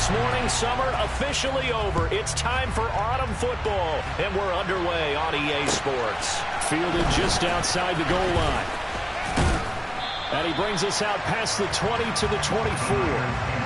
This morning, summer officially over. It's time for autumn football, and we're underway on EA Sports. Fielded just outside the goal line. And he brings us out past the 20 to the 24.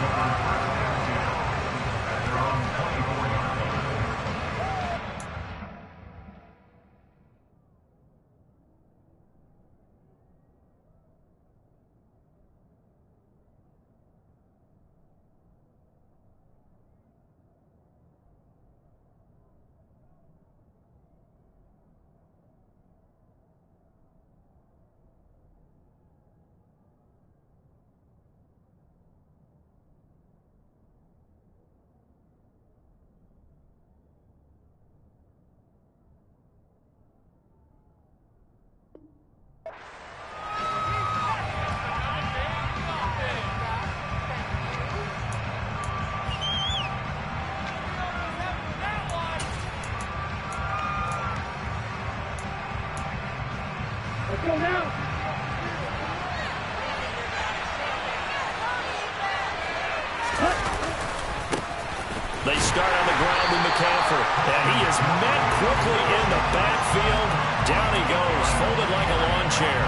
They start on the ground with McCaffrey, and he is met quickly in the backfield. Down he goes, folded like a lawn chair.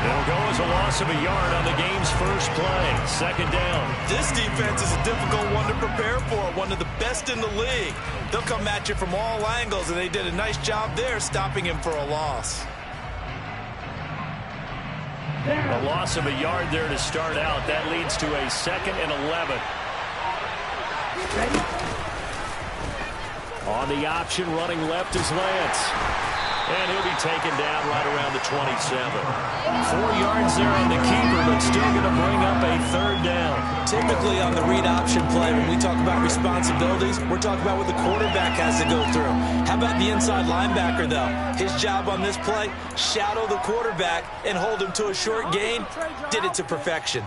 It'll go as a loss of a yard on the game's first play. Second down. This defense is a difficult one to prepare for, one of the best in the league. They'll come at you from all angles, and they did a nice job there stopping him for a loss. A loss of a yard there to start out. That leads to a 2nd and 11. On the option, running left is Lance. And he'll be taken down right around the 27. 4 yards there on the keeper, but still going to bring up a 3rd down. Typically on the read option play, when we talk about responsibilities, we're talking about what the quarterback has to go through. How about the inside linebacker, though? His job on this play, shadow the quarterback and hold him to a short gain. Did it to perfection.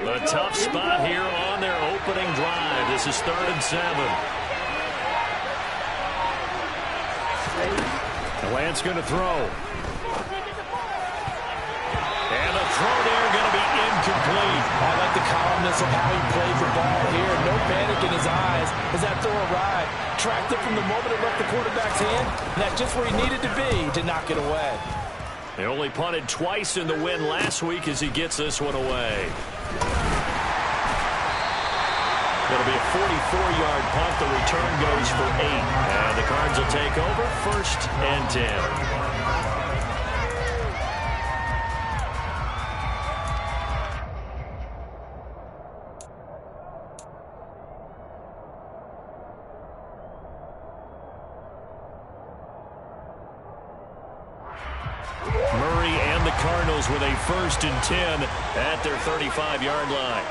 A tough spot here on their opening drive. This is 3rd and 7. Lance going to throw. And a throw there going to be incomplete. I like the calmness of how he played the ball here. No panic in his eyes as that throw arrived. Tracked it from the moment it left the quarterback's hand. And that's just where he needed to be to knock it away. They only punted twice in the win last week as he gets this one away. It'll be a 44-yard punt. The return goes for 8. And the Cards will take over 1st and 10. Murray and the Cardinals with a 1st and 10 at their 35-yard line.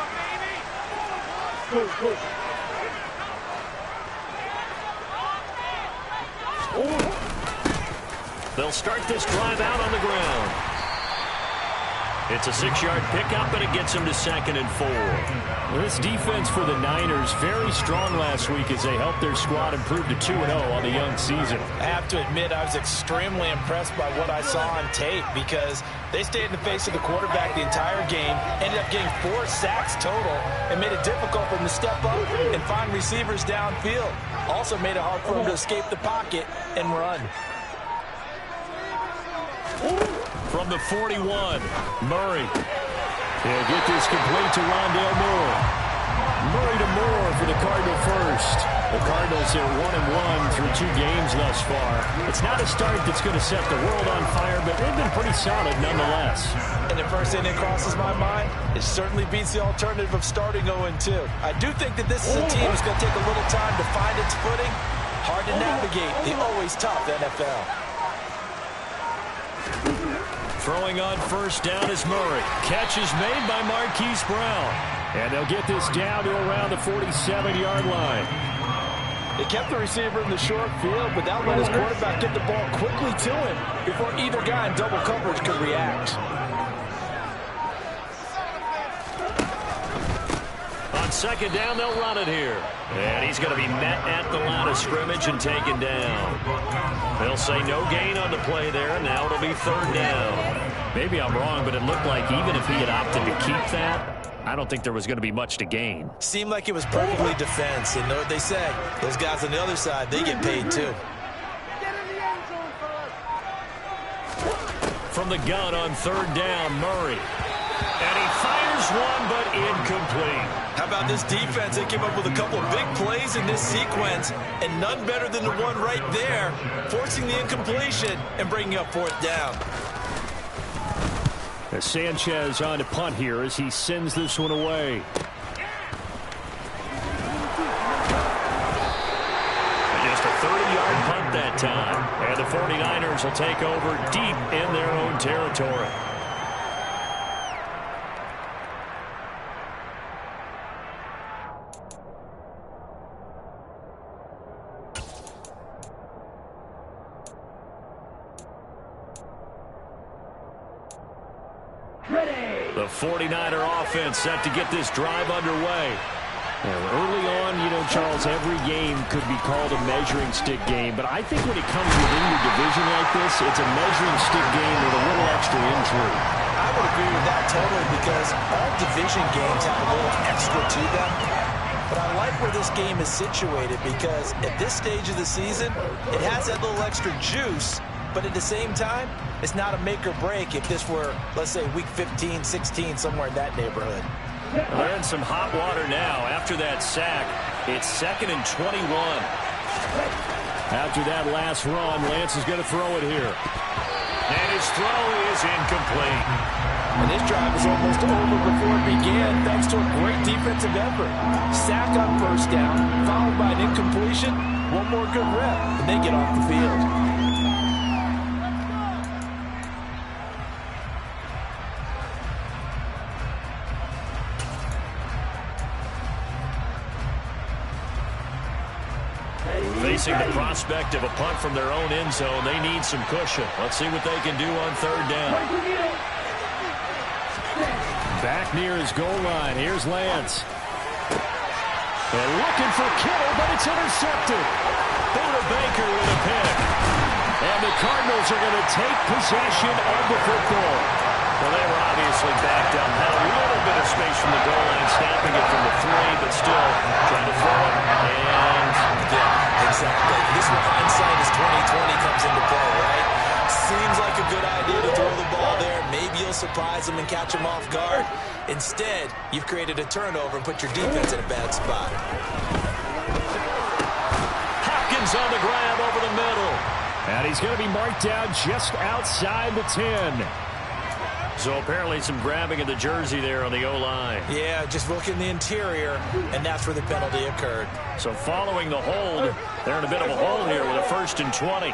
They'll start this drive out on the ground. It's a 6-yard pickup, and it gets them to 2nd and 4. Well, this defense for the Niners very strong last week as they helped their squad improve to 2-0 on the young season. I have to admit I was extremely impressed by what I saw on tape because they stayed in the face of the quarterback the entire game, ended up getting 4 sacks total, and made it difficult for them to step up and find receivers downfield. Also made it hard for them to escape the pocket and run. From the 41, Murray. He'll get this complete to Rondale Moore. Murray to Moore for the Cardinal first. The Cardinals are 1-1 through 2 games thus far. It's not a start that's going to set the world on fire, but they've been pretty solid nonetheless. And the first thing that crosses my mind, it certainly beats the alternative of starting 0-2. I do think that this is a team that's going to take a little time to find its footing. Hard to navigate the always tough NFL. Throwing on 1st down is Murray. Catch is made by Marquise Brown. And they'll get this down to around the 47-yard line. They kept the receiver in the short field, but that let his quarterback get the ball quickly to him before either guy in double coverage could react. On 2nd down, they'll run it here. And he's going to be met at the line of scrimmage and taken down. They'll say no gain on the play there, and now it'll be 3rd down. Maybe I'm wrong, but it looked like even if he had opted to keep that, I don't think there was going to be much to gain. Seemed like it was perfectly defense. And know what they say? Those guys on the other side, they get paid too. From the gun on third down, Murray. And he fires one, but incomplete. How about this defense? They came up with a couple of big plays in this sequence, and none better than the one right there, forcing the incompletion and bringing up fourth down. As Sanchez on to punt here as he sends this one away. Just a 30-yard punt that time. And the 49ers will take over deep in their own territory. The 49er offense set to get this drive underway. And early on, you know, Charles, every game could be called a measuring stick game. But I think when it comes within your division like this, it's a measuring stick game with a little extra intrigue. I would agree with that totally because all division games have a little extra to them. But I like where this game is situated because at this stage of the season, it has that little extra juice. But at the same time, it's not a make or break if this were, let's say, week 15, 16, somewhere in that neighborhood. Well, they're in some hot water now. After that sack, it's 2nd and 21. After that last run, Lance is going to throw it here. And his throw is incomplete. And this drive is almost over before it began, thanks to a great defensive effort. Sack on first down, followed by an incompletion. One more good rep, and they get off the field. Facing the prospect of a punt from their own end zone, they need some cushion. Let's see what they can do on third down. Back near his goal line. Here's Lance. And looking for Kittle, but it's intercepted. Buda Baker with a pick. And the Cardinals are going to take possession of the football. Well, they were obviously backed up. Had a little bit of space from the goal line, snapping it from the 3, but still trying to throw it. And yeah, exactly. This is where hindsight is 20/20 comes into play, right? Seems like a good idea to throw the ball there. Maybe you'll surprise them and catch them off guard. Instead, you've created a turnover and put your defense in a bad spot. Hopkins on the grab over the middle. And he's going to be marked down just outside the 10. So apparently some grabbing of the jersey there on the O-line. Yeah, just look in the interior, and that's where the penalty occurred. So following the hold, they're in a bit of a hole here with a 1st and 20.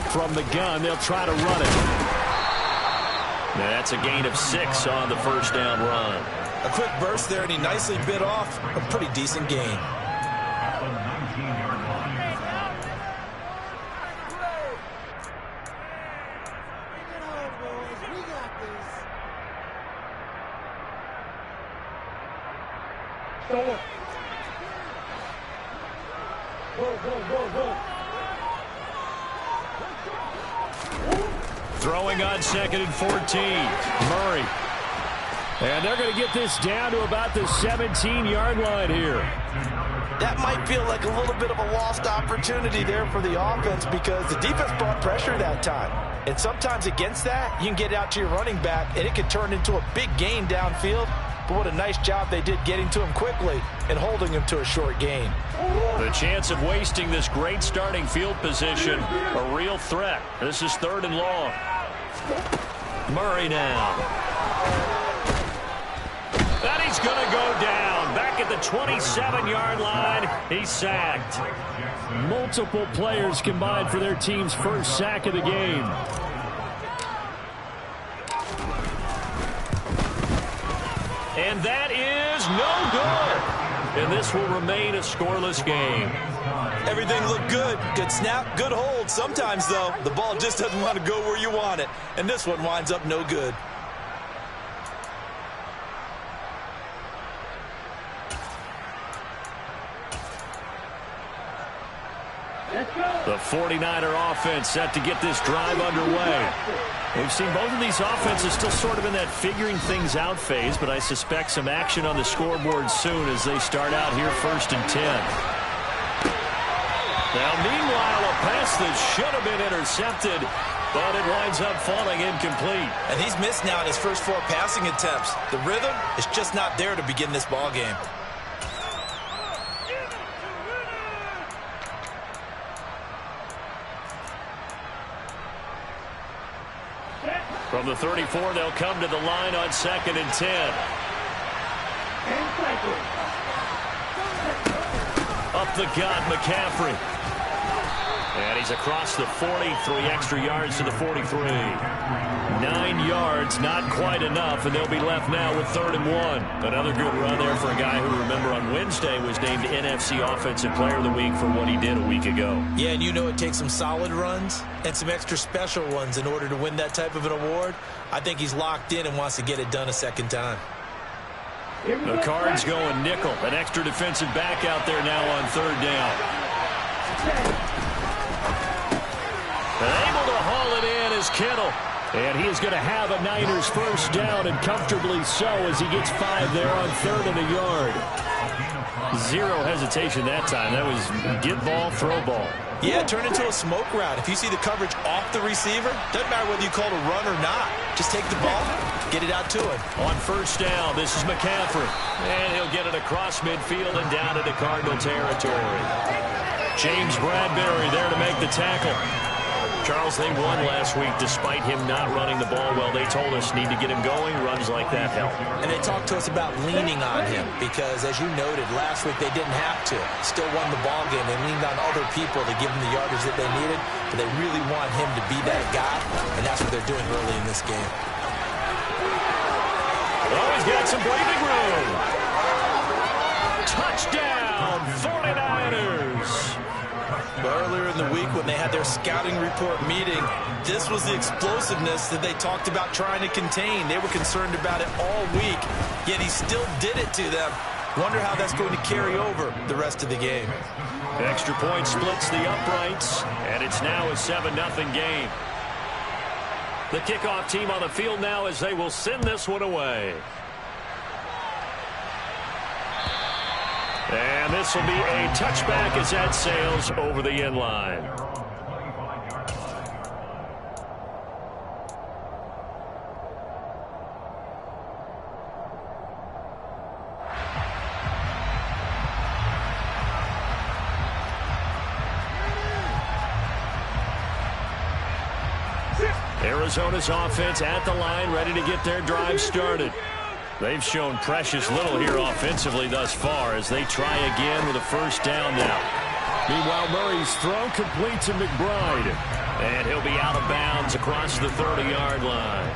From the gun, they'll try to run it. Now that's a gain of 6 on the first down run. A quick burst there, and he nicely bit off a pretty decent gain. Throwing on 2nd and 14. Murray. And they're going to get this down to about the 17-yard line here. That might feel like a little bit of a lost opportunity there for the offense because the defense brought pressure that time. And sometimes against that, you can get out to your running back, and it can turn into a big gain downfield. But what a nice job they did getting to him quickly and holding him to a short gain. The chance of wasting this great starting field position, a real threat. This is 3rd and long. Murray now. And he's going to go down. Back at the 27-yard line, he's sacked. Multiple players combined for their team's first sack of the game. And that is no good. And this will remain a scoreless game. Everything looked good. Good snap, good hold. Sometimes, though, the ball just doesn't want to go where you want it. And this one winds up no good. Let's go. The 49er offense set to get this drive underway. We've seen both of these offenses still sort of in that figuring things out phase, but I suspect some action on the scoreboard soon as they start out here 1st and 10. Now, meanwhile, a pass that should have been intercepted, but it winds up falling incomplete. And he's missed now in his first 4 passing attempts. The rhythm is just not there to begin this ball game. From the 34, they'll come to the line on 2nd and 10. Up the gut, McCaffrey. And he's across the 40, 3 extra yards to the 43. 9 yards, not quite enough, and they'll be left now with 3rd and 1. Another good run there for a guy who, remember, on Wednesday was named NFC Offensive Player of the Week for what he did a week ago. Yeah, and you know it takes some solid runs and some extra special ones in order to win that type of an award. I think he's locked in and wants to get it done a second time. The Cards going nickel. An extra defensive back out there now on 3rd down. And able to haul it in is Kittle. And he is going to have a Niners 1st down, and comfortably so, as he gets 5 there on 3rd and a yard. 0 hesitation that time. That was get ball, throw ball. Yeah, turn into a smoke route. If you see the coverage off the receiver, doesn't matter whether you call it a run or not. Just take the ball, get it out to him. On 1st down, this is McCaffrey. And he'll get it across midfield and down into Cardinal territory. James Bradbury there to make the tackle. Charles, they won last week despite him not running the ball well. They told us need to get him going. Runs like that help. And they talked to us about leaning on him because, as you noted, last week they didn't have to. Still won the ball game. They leaned on other people to give them the yardage that they needed, but they really want him to be that guy, and that's what they're doing early in this game. Oh, he's got some breathing room. Touchdown, 49ers. Earlier in the week when they had their scouting report meeting, this was the explosiveness that they talked about trying to contain. They were concerned about it all week, yet he still did it to them. Wonder how that's going to carry over the rest of the game. Extra point splits the uprights, and it's now a 7-0 game. The kickoff team on the field now as they will send this one away. And this will be a touchback as that sails over the end line. Arizona's offense at the line, ready to get their drive started. They've shown precious little here offensively thus far as they try again with a 1st down now. Meanwhile, Murray's throw complete to McBride. And he'll be out of bounds across the 30-yard line.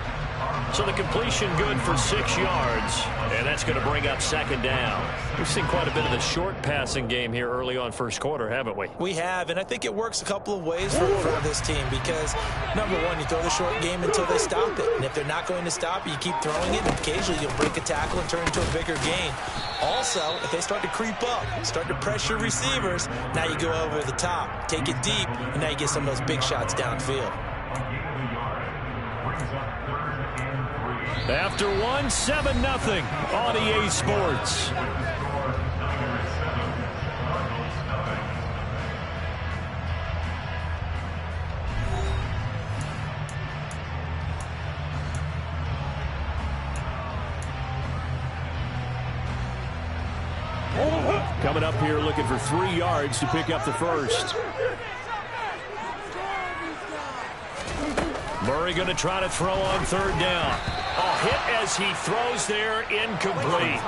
So the completion good for 6 yards, and that's going to bring up 2nd down. We've seen quite a bit of the short passing game here early on 1st quarter, haven't we? We have, and I think it works a couple of ways for this team because, number one, you throw the short game until they stop it. And if they're not going to stop it, you keep throwing it, and occasionally you'll break a tackle and turn it into a bigger gain. Also, if they start to creep up, start to pressure receivers, now you go over the top, take it deep, and now you get some of those big shots downfield. After 7-0 on EA Sports. Coming up here looking for 3 yards to pick up the 1st. Murray going to try to throw on 3rd down. A hit as he throws there, incomplete.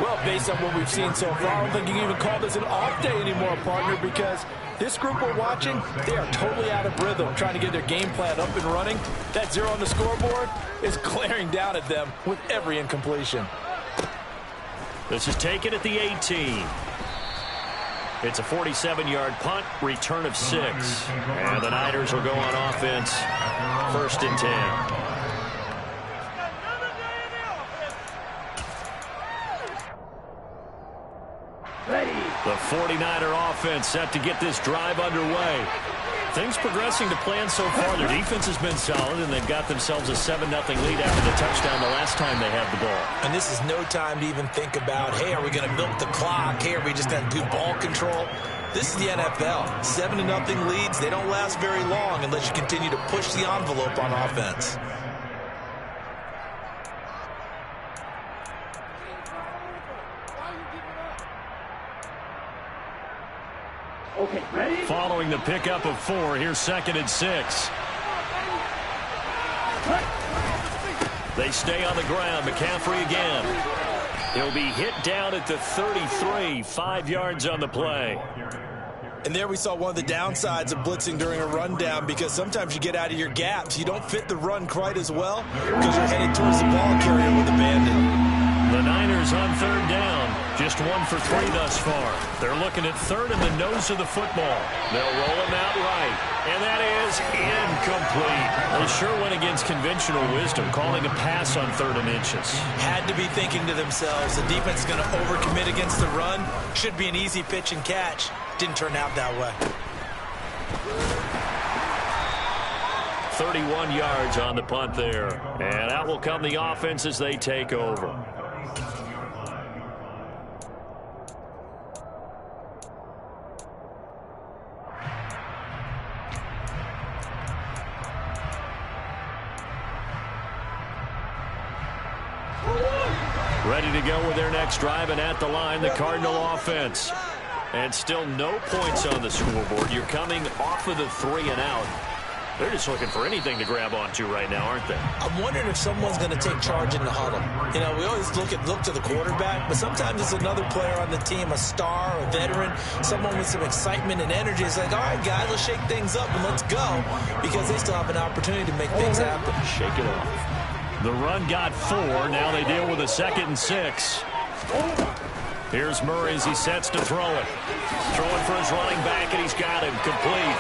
Well, based on what we've seen so far, I don't think you can even call this an off day anymore, partner, because this group we're watching, they are totally out of rhythm, trying to get their game plan up and running. That 0 on the scoreboard is glaring down at them with every incompletion. This is taken at the 18. It's a 47-yard punt, return of 6. And the Niners will go on offense, 1st and 10. Ready. The 49er offense set to get this drive underway. Things progressing to plan so far. Their defense has been solid, and they've got themselves a 7-0 lead after the touchdown the last time they had the ball. And this is no time to even think about, hey, are we going to milk the clock? Hey, are we just going to do ball control? This is the NFL. 7-0 leads, they don't last very long unless you continue to push the envelope on offense. Okay, ready? Following the pickup of 4, here's 2nd and 6. They stay on the ground. McCaffrey again. He'll be hit down at the 33, 5 yards on the play. And there we saw one of the downsides of blitzing during a rundown, because sometimes you get out of your gaps. You don't fit the run quite as well because you're headed towards the ball carrier with a bandit. The Niners on 3rd down. Just 1 for 3 thus far. They're looking at 3rd in the nose of the football. They'll roll him out right. And that is incomplete. They sure went against conventional wisdom, calling a pass on 3rd and inches. Had to be thinking to themselves, the defense is going to overcommit against the run. Should be an easy pitch and catch. Didn't turn out that way. 31 yards on the punt there. And out will come the offense as they take over. Ready to go with their next drive, and at the line, the Cardinal offense. And still no points on the scoreboard. You're coming off of the 3 and out. They're just looking for anything to grab onto right now, aren't they? I'm wondering if someone's going to take charge in the huddle. You know, we always look to the quarterback, but sometimes it's another player on the team, a star, a veteran, someone with some excitement and energy. It's like, all right, guys, let's shake things up and let's go, because they still have an opportunity to make things happen. Shake it off. The run got 4. Now they deal with a 2nd and 6. Here's Murray as he sets to throw it. Throwing for his running back, and he's got him complete.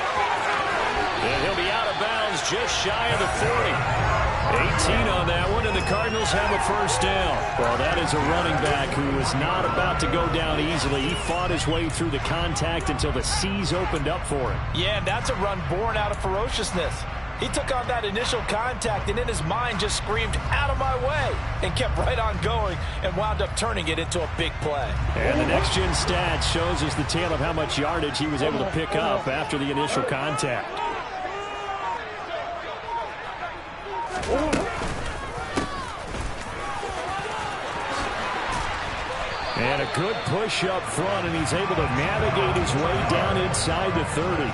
And he'll be out of bounds just shy of the 40. 18 on that one, and the Cardinals have a 1st down. Well, that is a running back who is not about to go down easily. He fought his way through the contact until the seas opened up for him. Yeah, and that's a run born out of ferociousness. He took on that initial contact and in his mind just screamed, out of my way, and kept right on going and wound up turning it into a big play. And the next-gen stats shows us the tale of how much yardage he was able to pick up after the initial contact. And a good push up front, and he's able to navigate his way down inside the 30.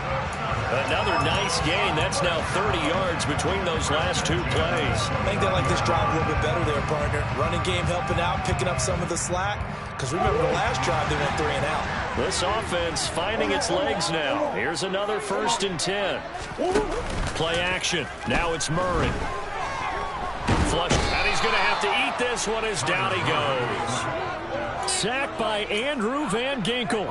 Another nice gain. That's now 30 yards between those last 2 plays. I think they like this drive a little bit better there, partner. Running game helping out, picking up some of the slack. Because remember, the last drive, they went 3 and out. This offense finding its legs now. Here's another 1st and 10. Play action. Now it's Murray. Flush, and he's going to have to eat this one as down he goes. Sacked by Andrew Van Ginkel.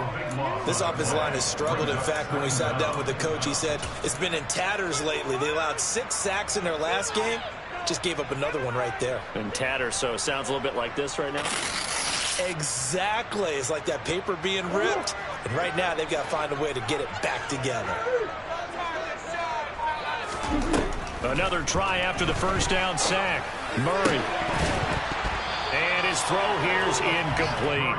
This offensive line has struggled. In fact, when we sat down with the coach, he said it's been in tatters lately. They allowed 6 sacks in their last game. Just gave up another one right there. In tatters, so it sounds a little bit like this right now. Exactly. It's like that paper being ripped. And right now, they've got to find a way to get it back together. Another try after the 1st down sack. Murray. And his throw here's incomplete.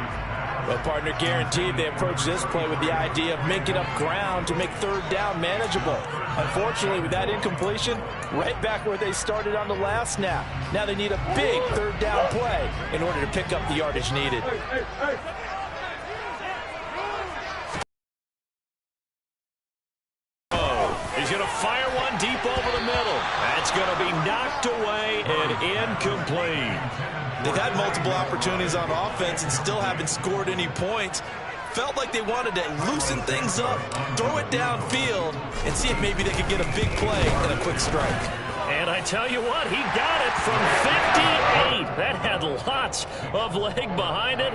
Well, partner, guaranteed they approach this play with the idea of making up ground to make 3rd down manageable. Unfortunately, with that incompletion, right back where they started on the last snap. Now they need a big 3rd down play in order to pick up the yardage needed. He's going to fire one deep over the middle. That's going to be knocked away and incomplete. They've had multiple opportunities on offense and still haven't scored any points. Felt like they wanted to loosen things up, throw it downfield, and see if maybe they could get a big play and a quick strike. And I tell you what, he got it from 58. That had lots of leg behind it.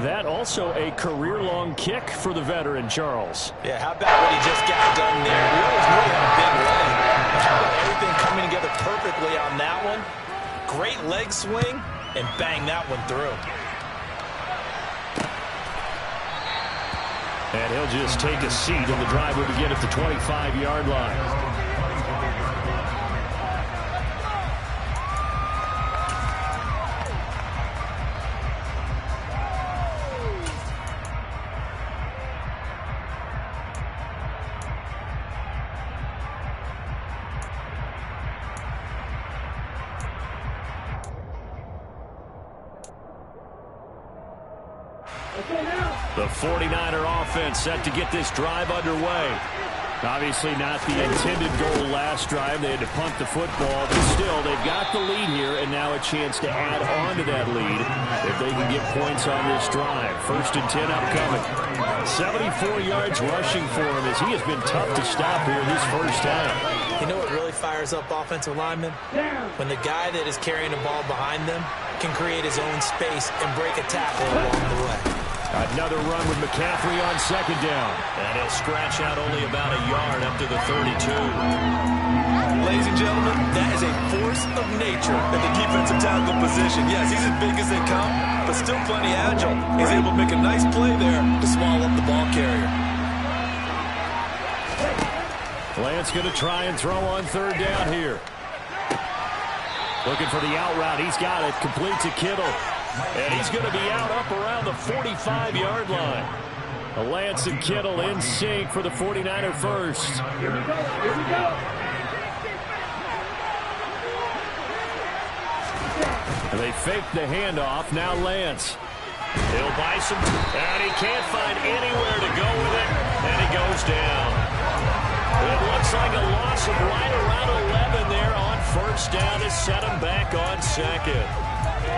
That also a career-long kick for the veteran, Charles. Yeah, how about what he just got done there? We always knew he had a big leg. How about everything coming together perfectly on that one? Great leg swing, and bang that one through. And he'll just take a seat, and the drive will begin at the 25-yard line. The 49er offense set to get this drive underway. Obviously not the intended goal last drive. They had to punt the football, but still, they've got the lead here, and now a chance to add on to that lead if they can get points on this drive. 1st and 10 upcoming. 74 yards rushing for him as he has been tough to stop here in this first half. You know what really fires up offensive linemen? When the guy that is carrying the ball behind them can create his own space and break a tackle along the way. Another run with McCaffrey on 2nd down. And he'll scratch out only about a yard up to the 32. Ladies and gentlemen, that is a force of nature at the defensive tackle position. Yes, he's as big as they come, but still plenty agile. He's able to make a nice play there to swallow up the ball carrier. Lance going to try and throw on 3rd down here. Looking for the out route. He's got it. Complete to Kittle. And he's going to be out up around the 45-yard line. Lance and Kittle in sync for the 49er first. Here we go. And they fake the handoff. Now Lance. He'll buy some, and he can't find anywhere to go with it, and he goes down. It looks like a loss of right around 11 there on 1st down to set him back on 2nd.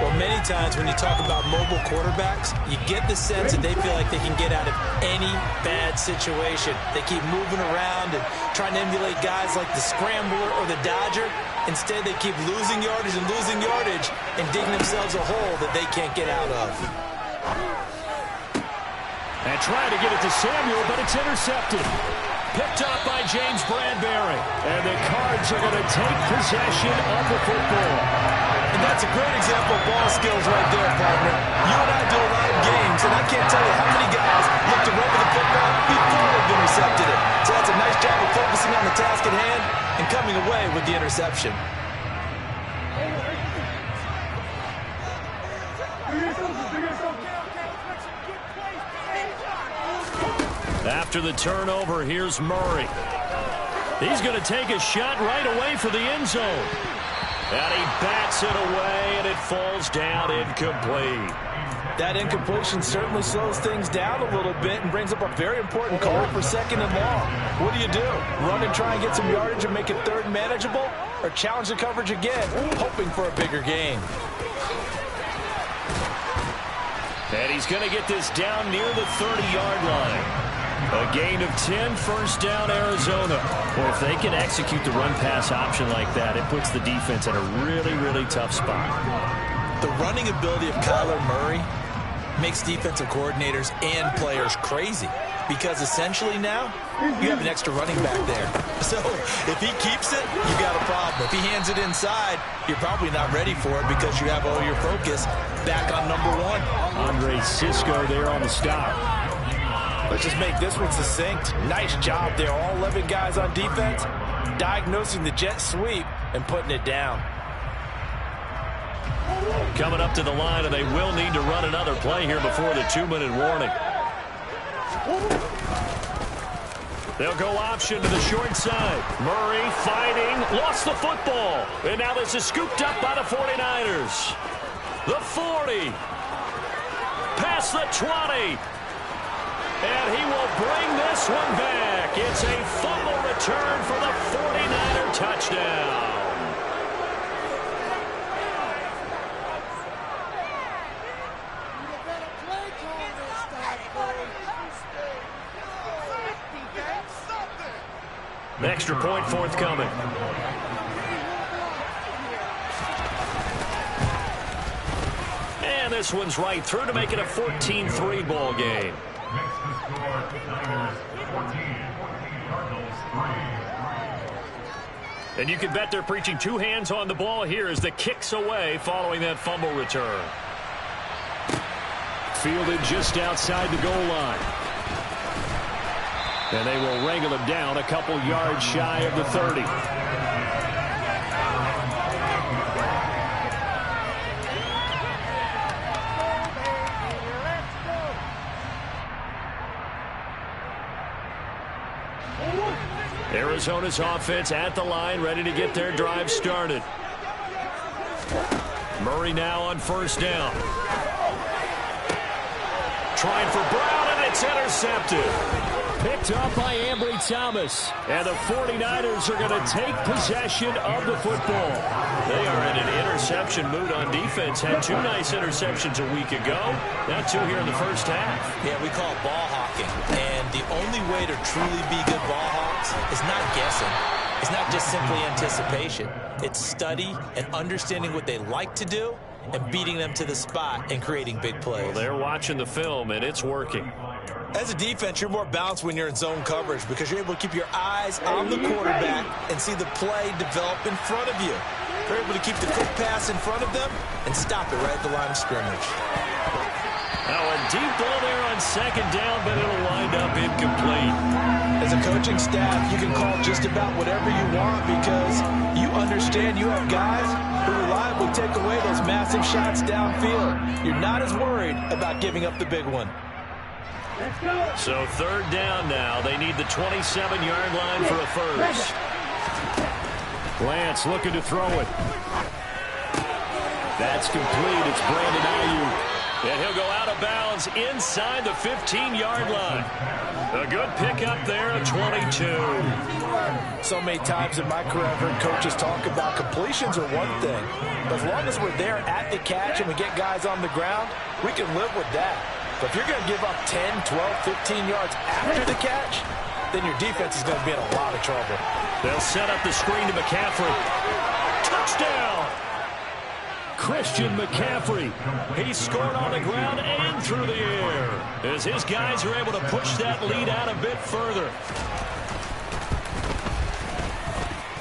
Well, many times when you talk about mobile quarterbacks, you get the sense that they feel like they can get out of any bad situation. They keep moving around and trying to emulate guys like the Scrambler or the Dodger. Instead, they keep losing yardage and digging themselves a hole that they can't get out of. And trying to get it to Samuel, but it's intercepted. Picked up by James Bradbury. And the Cards are going to take possession of the football. And that's a great example of ball skills right there, partner. You and I do a lot of games, and I can't tell you how many guys look to run with the football before they've intercepted it. So that's a nice job of focusing on the task at hand and coming away with the interception. After the turnover, here's Murray. He's going to take a shot right away for the end zone. And he bats it away, and it falls down incomplete. That incompletion certainly slows things down a little bit and brings up a very important call for 2nd and long. What do? Run and try and get some yardage and make it 3rd and manageable? Or challenge the coverage again, hoping for a bigger gain? And he's going to get this down near the 30-yard line. A gain of 10, 1st down, Arizona. Well, if they can execute the run-pass option like that, it puts the defense in a really, really tough spot. The running ability of Kyler Murray makes defensive coordinators and players crazy because essentially now you have an extra running back there. So if he keeps it, you got a problem. If he hands it inside, you're probably not ready for it because you have all your focus back on number 1. Andre Cisco there on the stop. Let's just make this one succinct. Nice job there. All 11 guys on defense diagnosing the jet sweep and putting it down. Coming up to the line, and they will need to run another play here before the 2-minute warning. They'll go option to the short side. Murray fighting, lost the football. And now this is scooped up by the 49ers. The 40. Past the 20. And he will bring this one back. It's a fumble return for the 49er touchdown. An extra point forthcoming. And this one's right through to make it a 14-3 ball game. And you can bet they're preaching 2 hands on the ball here as the kick's away following that fumble return. Fielded just outside the goal line. And they will wrangle him down a couple yards shy of the 30. Arizona's offense at the line, ready to get their drive started. Murray now on first down. Trying for Brown, and it's intercepted. Picked up by Ambry Thomas. And the 49ers are going to take possession of the football. They are in an interception mood on defense. Had 2 nice interceptions a week ago. Now 2 here in the first half. Yeah, we call it ball hawking. And the only way to truly be good ball hawks is not guessing. It's not just simply anticipation. It's study and understanding what they like to do and beating them to the spot and creating big plays. Well, they're watching the film, and it's working. As a defense, you're more balanced when you're in zone coverage because you're able to keep your eyes on the quarterback and see the play develop in front of you. They're able to keep the quick pass in front of them and stop it right at the line of scrimmage. Now a deep ball there on second down, but it'll wind up incomplete. As a coaching staff, you can call just about whatever you want because you understand you have guys who reliably take away those massive shots downfield. You're not as worried about giving up the big one. So third down now. They need the 27-yard line for a first. Lance looking to throw it. That's complete. It's Brandon Ayuk. And he'll go out of bounds inside the 15-yard line. A good pickup there at 22. So many times in my career I've heard coaches talk about completions are one thing. But as long as we're there at the catch and we get guys on the ground, we can live with that. But if you're going to give up 10, 12, 15 yards after the catch, then your defense is going to be in a lot of trouble. They'll set up the screen to McCaffrey. Touchdown! Christian McCaffrey. He scored on the ground and through the air as his guys are able to push that lead out a bit further.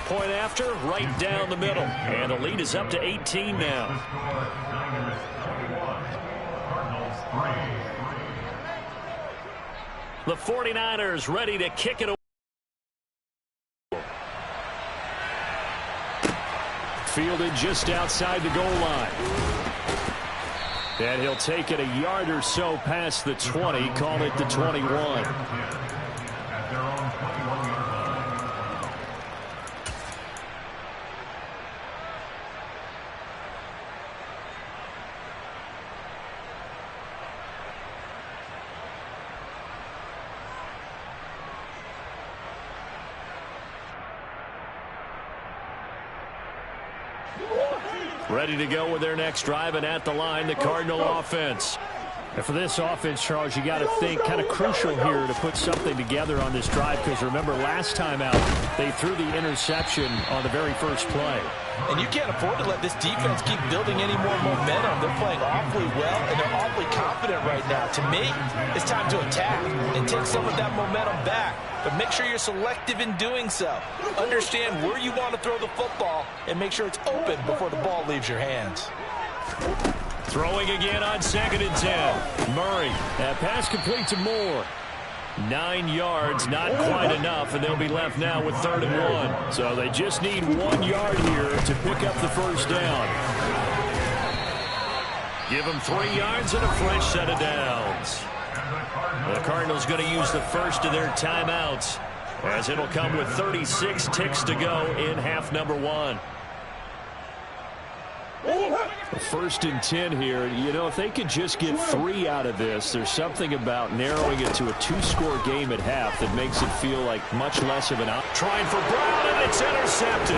Point after, right down the middle. And the lead is up to 18 now. The 49ers ready to kick it away. Fielded just outside the goal line. And he'll take it a yard or so past the 20, call it the 21. Ready to go with their next drive, and at the line, the Cardinal offense. And for this offense, Charles, you got to think kind of crucial here to put something together on this drive because remember last time out they threw the interception on the very first play. And you can't afford to let this defense keep building any more momentum. They're playing awfully well, and they're awfully confident right now. To me, it's time to attack and take some of that momentum back. But make sure you're selective in doing so. Understand where you want to throw the football and make sure it's open before the ball leaves your hands. Throwing again on 2nd and 10. Murray. That pass complete to Moore. 9 yards, not quite enough, and they'll be left now with 3rd and 1. So they just need 1 yard here to pick up the first down. Give them 3 yards and a fresh set of downs. The Cardinals going to use the first of their timeouts as it'll come with 36 ticks to go in half number 1. 1st and 10 here. You know, if they could just get 3 out of this, there's something about narrowing it to a 2-score game at half that makes it feel like much less of an out. Trying for Brown, and it's intercepted.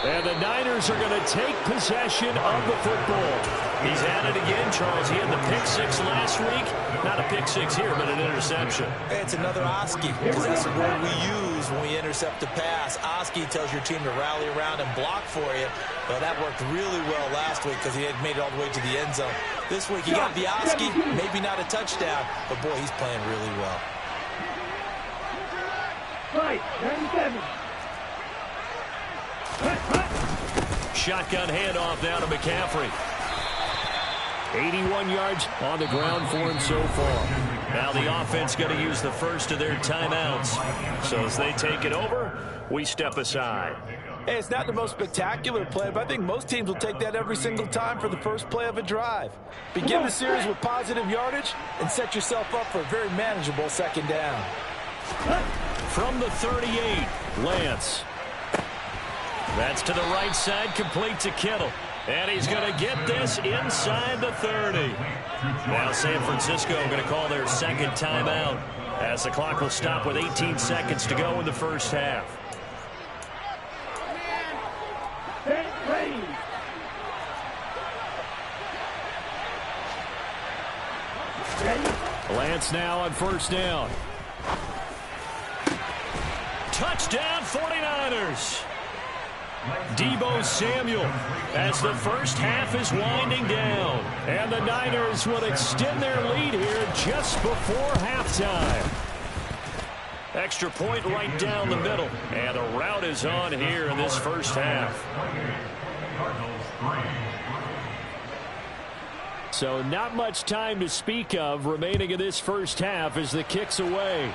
And the Niners are going to take possession of the football. He's at it again, Charles. He had the pick 6 last week. Not a pick 6 here, but an interception. It's another Oski, because that's the word we use when we intercept a pass. Oski tells your team to rally around and block for you. Well, that worked really well last week because he had made it all the way to the end zone. This week he got the Oski, maybe not a touchdown, but boy, he's playing really well. Right, 97. Shotgun handoff now to McCaffrey. 81 yards on the ground for him so far. Now the offense going to use the first of their timeouts. So as they take it over, we step aside. Hey, it's not the most spectacular play, but I think most teams will take that every single time for the first play of a drive. Begin the series with positive yardage and set yourself up for a very manageable second down. From the 38, Lance. That's to the right side, complete to Kittle. And he's going to get this inside the 30. Now San Francisco going to call their second timeout as the clock will stop with 18 seconds to go in the first half. Lance now on first down. Touchdown 49ers. Deebo Samuel as the first half is winding down. And the Niners will extend their lead here just before halftime. Extra point right down the middle. And the route is on here in this first half. So not much time to speak of remaining in this first half as the kick's away.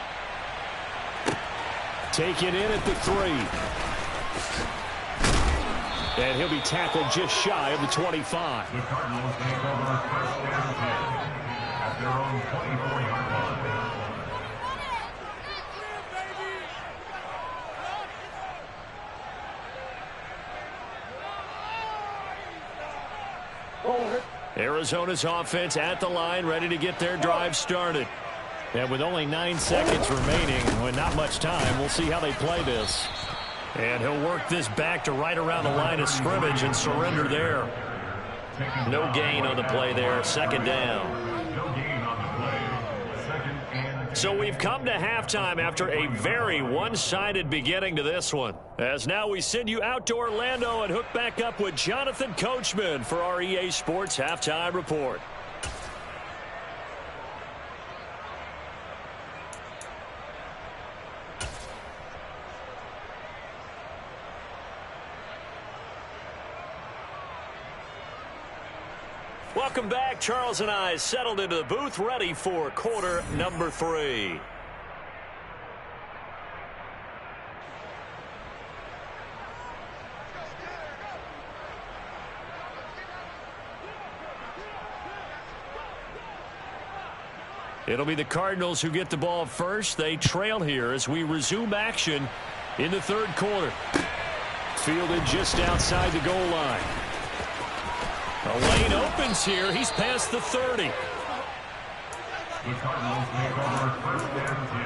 Taken in at the 3. And he'll be tackled just shy of the 25. The Cardinals take over first and 10 at their own 24-yard line. Arizona's offense at the line, ready to get their drive started. And with only 9 seconds remaining, with not much time, we'll see how they play this. And he'll work this back to right around the line of scrimmage and surrender there. No gain on the play there, second down. So we've come to halftime after a very one-sided beginning to this one. As now we send you out to Orlando and hook back up with Jonathan Coachman for our EA Sports Halftime Report. Welcome back. Charles and I settled into the booth, ready for quarter number 3. It'll be the Cardinals who get the ball first. They trail here as we resume action in the third quarter. Fielded just outside the goal line. A lane opens here. He's past the 30. The Cardinals take over first and 10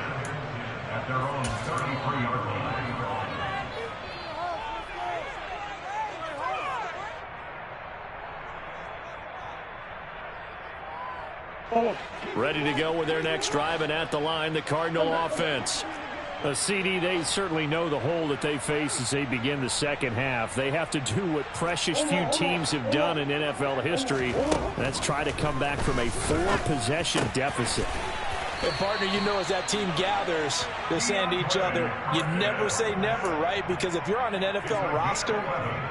at their own 33-yard line. Ready to go with their next drive, and at the line, the Cardinal offense. CD, they certainly know the hole that they face as they begin the second half. They have to do what precious few teams have done in NFL history. That's try to come back from a 4-possession deficit. And partner, you know, as that team gathers, they're saying to each other, you never say never, right? Because if you're on an NFL roster,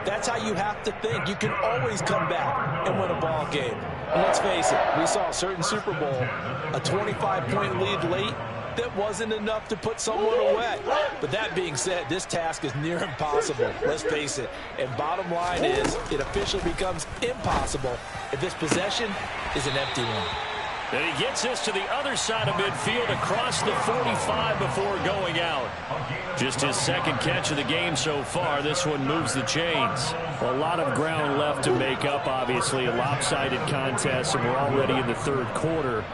that's how you have to think. You can always come back and win a ball game. And let's face it, we saw a certain Super Bowl, a 25-point lead late. That wasn't enough to put someone away. But that being said, this task is near impossible. Let's face it. And bottom line is, it officially becomes impossible if this possession is an empty one. And he gets this to the other side of midfield across the 45 before going out. Just his second catch of the game so far. This one moves the chains. A lot of ground left to make up, obviously. A lopsided contest, and we're already in the third quarter.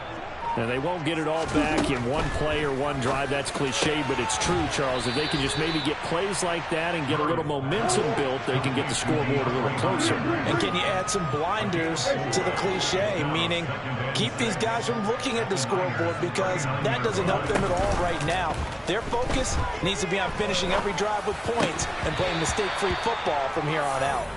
And they won't get it all back in one play or one drive. That's cliche, but it's true, Charles. If they can just maybe get plays like that and get a little momentum built, they can get the scoreboard a little closer. And can you add some blinders to the cliche, meaning keep these guys from looking at the scoreboard, because that doesn't help them at all right now. Their focus needs to be on finishing every drive with points and playing mistake-free football from here on out.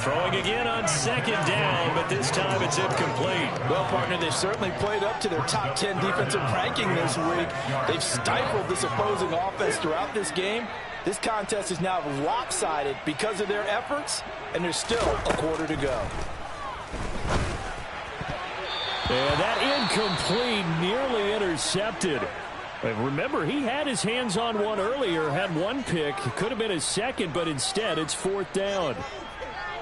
Throwing again on second down, but this time it's incomplete. Well, partner, they've certainly played up to their top 10 defensive ranking this week. They've stifled this opposing offense throughout this game. This contest is now lopsided because of their efforts, and there's still a quarter to go. And that incomplete, nearly intercepted. Remember, he had his hands on one earlier, had one pick. It could have been his second, but instead it's 4th down.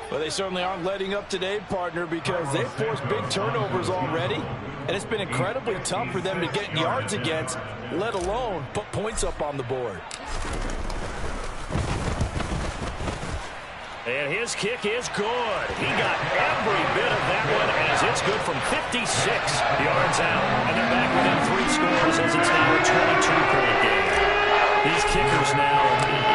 Well, they certainly aren't letting up today, partner, because they've forced big turnovers already. And it's been incredibly tough for them to get yards against, let alone put points up on the board. And his kick is good. He got every bit of that one as it's good from 56 yards out. And they're back within 3 scores as it's now a 22-point game. These kickers now,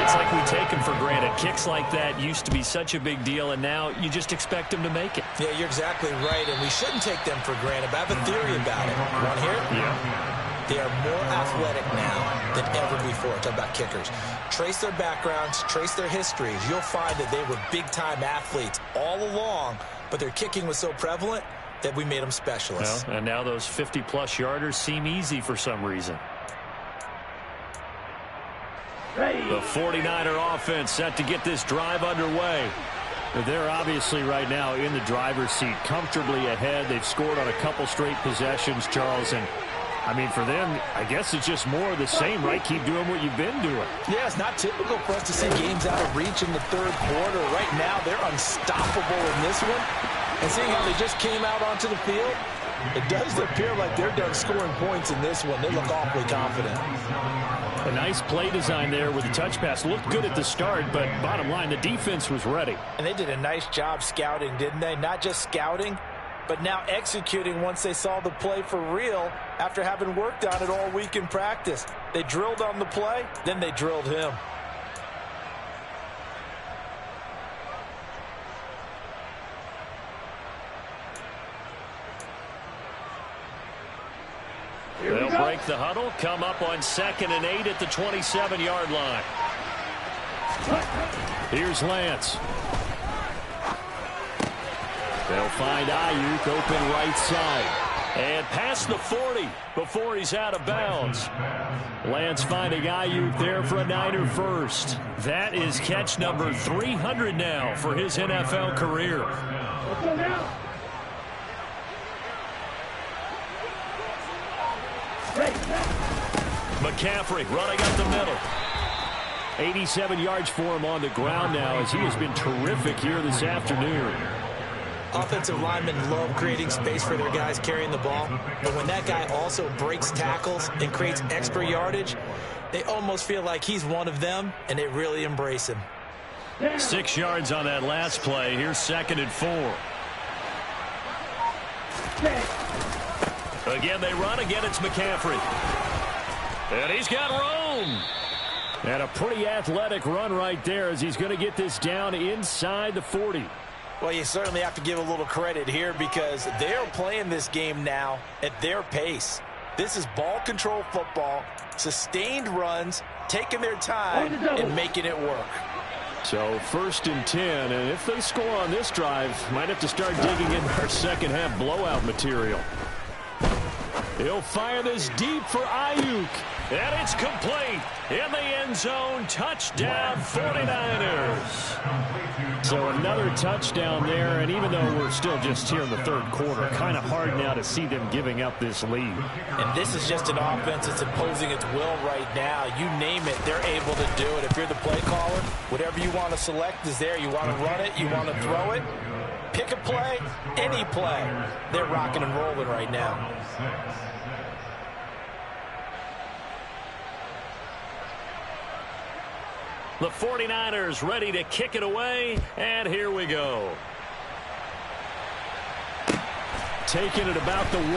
it's like we take them for granted. Kicks like that used to be such a big deal, and now you just expect them to make it. Yeah, you're exactly right, and we shouldn't take them for granted. But I have a theory about it. You want to hear it? Yeah. They are more athletic now than ever before. Talk about kickers. Trace their backgrounds, trace their histories. You'll find that they were big-time athletes all along, but their kicking was so prevalent that we made them specialists. Well, and now those 50-plus yarders seem easy for some reason. The 49er offense set to get this drive underway. They're obviously right now in the driver's seat, comfortably ahead. They've scored on a couple straight possessions, Charles, and I mean, for them, I guess it's just more of the same, right? Keep doing what you've been doing. Yeah, it's not typical for us to see games out of reach in the 3rd quarter. Right now, they're unstoppable in this one. And seeing how they just came out onto the field, it does appear like they're done scoring points in this one. They look awfully confident. A nice play design there with the touch pass. Looked good at the start, but bottom line, the defense was ready. And they did a nice job scouting, didn't they? Not just scouting, but now executing once they saw the play for real after having worked on it all week in practice. They drilled on the play, then they drilled him. They'll break the huddle, come up on 2nd and 8 at the 27-yard line. Here's Lance. They'll find Ayuk open right side. And past the 40 before he's out of bounds. Lance finding Ayuk there for a Niner first. That is catch number 300 now for his NFL career. McCaffrey running up the middle. 87 yards for him on the ground now as he has been terrific here this afternoon. Offensive linemen love creating space for their guys carrying the ball. But when that guy also breaks tackles and creates extra yardage, they almost feel like he's one of them, and they really embrace him. 6 yards on that last play. Here's 2nd and 4. Again, they run. Again, it's McCaffrey. And he's got room. And a pretty athletic run right there as he's going to get this down inside the 40. Well, you certainly have to give a little credit here because they're playing this game now at their pace. This is ball control football, sustained runs, taking their time and making it work. So 1st and 10, and if they score on this drive, might have to start digging in our second half blowout material. He'll fire this deep for Ayuk. And it's complete in the end zone. Touchdown 49ers. So another touchdown there, and even though we're still just here in the 3rd quarter, kind of hard now to see them giving up this lead. And this is just an offense that's imposing its will right now. You name it, they're able to do it. If you're the play caller, whatever you want to select is there. You want to run it, you want to throw it. Pick a play, any play. They're rocking and rolling right now. The 49ers ready to kick it away, and here we go. Taking it about the 1.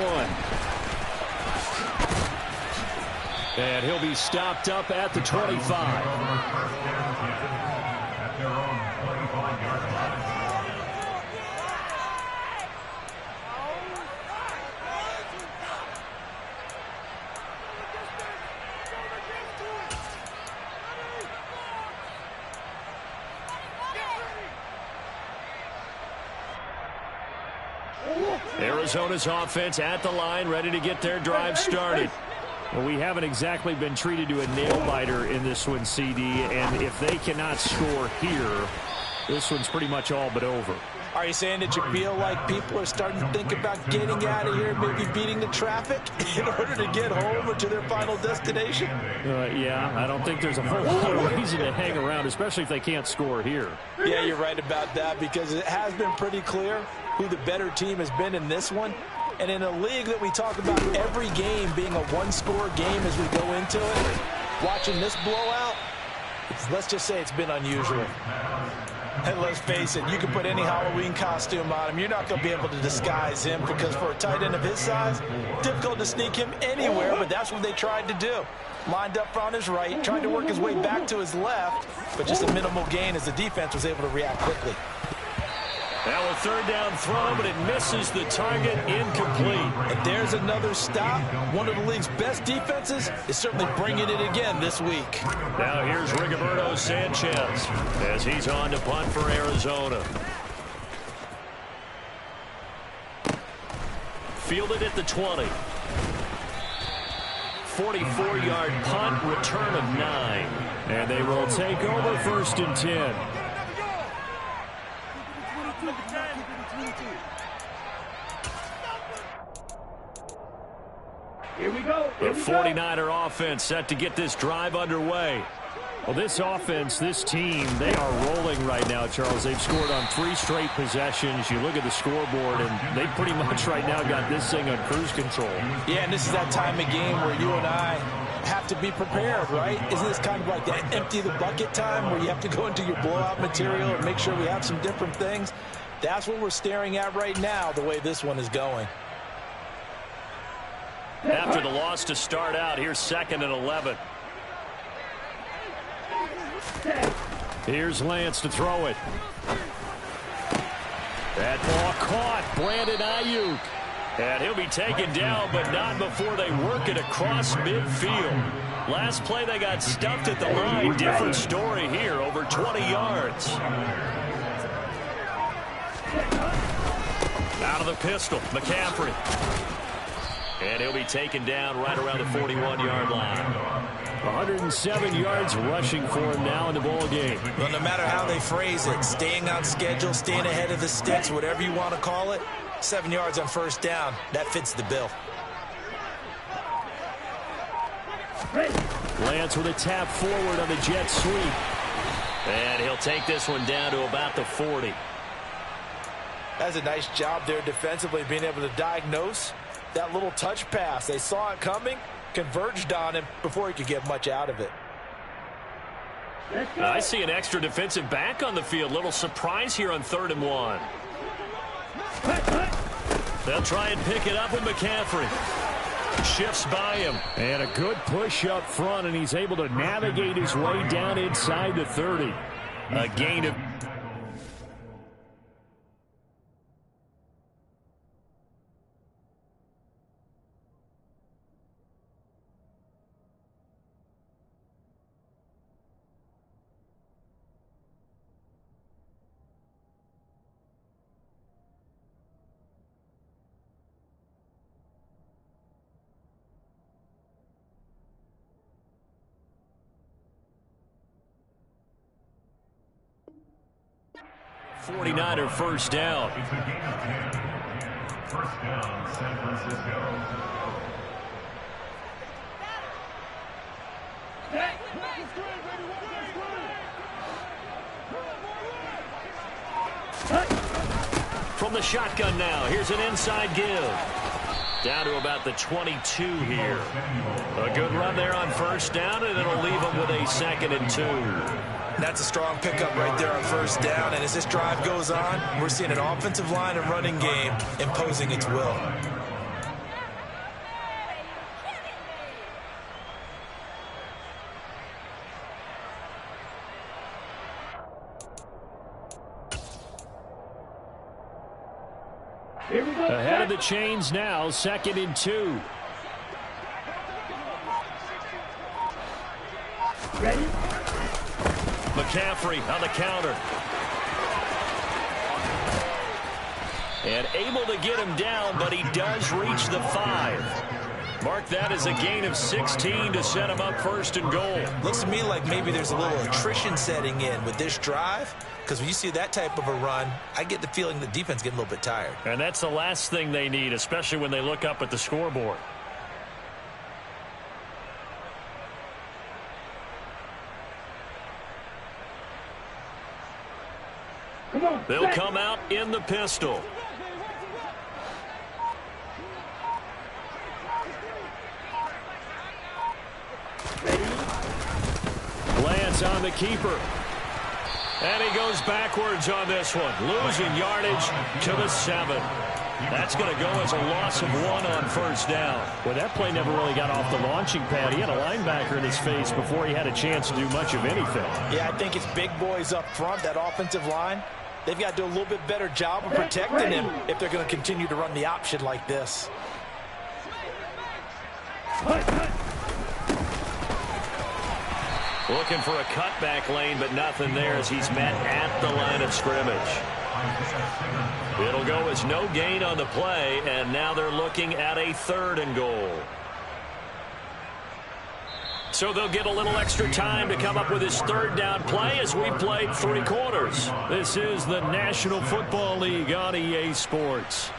And he'll be stopped up at the 25. Arizona's offense at the line, ready to get their drive started. Well, we haven't exactly been treated to a nail-biter in this one, CD, and if they cannot score here, this one's pretty much all but over. Are you saying that you feel like people are starting to think about getting out of here, maybe beating the traffic in order to get home or to their final destination? Yeah, I don't think there's a whole lot of reason to hang around, especially if they can't score here. Yeah, you're right about that, because it has been pretty clear who the better team has been in this one. And in a league that we talk about every game being a one-score game as we go into it, watching this blowout, let's just say it's been unusual. And let's face it, you can put any Halloween costume on him. You're not going to be able to disguise him, because for a tight end of his size, difficult to sneak him anywhere, but that's what they tried to do. Lined up on his right, tried to work his way back to his left, but just a minimal gain as the defense was able to react quickly. Now a third down throw, but it misses the target, incomplete. And there's another stop. One of the league's best defenses is certainly bringing it again this week. Now here's Rigoberto Sanchez as he's on to punt for Arizona. Fielded at the 20. 44-yard punt, return of 9. And they will take over 1st and 10. Here we go. The 49er offense set to get this drive underway. Well, this offense, this team, they are rolling right now, Charles. They've scored on 3 straight possessions. You look at the scoreboard, and they pretty much right now got this thing on cruise control. Yeah, and this is that time of game where you and I have to be prepared, right? Isn't this kind of like that empty the bucket time where you have to go into your blowout material and make sure we have some different things? That's what we're staring at right now, the way this one is going. After the loss to start out, here's 2nd and 11. Here's Lance to throw it. That ball caught. Brandon Ayuk. And he'll be taken down, but not before they work it across midfield. Last play, they got stuffed at the line. Different story here, over 20 yards. Out of the pistol, McCaffrey. And he'll be taken down right around the 41-yard line. 107 yards rushing for him now in the ball game. Well, no matter how they phrase it, staying on schedule, staying ahead of the sticks, whatever you want to call it, 7 yards on 1st down, that fits the bill. Lance with a tap forward on the jet sweep. And he'll take this one down to about the 40. That's a nice job there defensively, being able to diagnose that little touch pass. They saw it coming, converged on him before he could get much out of it. I see an extra defensive back on the field. Little surprise here on 3rd and 1. They'll try and pick it up with McCaffrey. Shifts by him. And a good push up front, and he's able to navigate his way down inside the 30. A gain of... .49er first down. 1st down, San Francisco. From the shotgun now, here's an inside give. Down to about the 22 here. A good run there on 1st down, and it'll leave them with a 2nd and 2. That's a strong pickup right there on 1st down, and as this drive goes on, we're seeing an offensive line and running game imposing its will. Ahead of the chains now, 2nd and 2. Ready? McCaffrey on the counter. And able to get him down, but he does reach the 5. Mark that as a gain of 16 to set him up 1st and goal. Looks to me like maybe there's a little attrition setting in with this drive, because when you see that type of a run, I get the feeling the defense getting a little bit tired. And that's the last thing they need, especially when they look up at the scoreboard. They'll come out in the pistol. Lance on the keeper. And he goes backwards on this one, losing yardage to the 7. That's going to go as a loss of 1 on 1st down. Well, that play never really got off the launching pad. He had a linebacker in his face before he had a chance to do much of anything. Yeah, I think it's big boys up front, that offensive line. They've got to do a little bit better job of protecting him if they're going to continue to run the option like this. Looking for a cutback lane, but nothing there as he's met at the line of scrimmage. It'll go as no gain on the play, and now they're looking at a 3rd and goal. So they'll get a little extra time to come up with his 3rd down play as we played 3 quarters. This is the National Football League on EA Sports.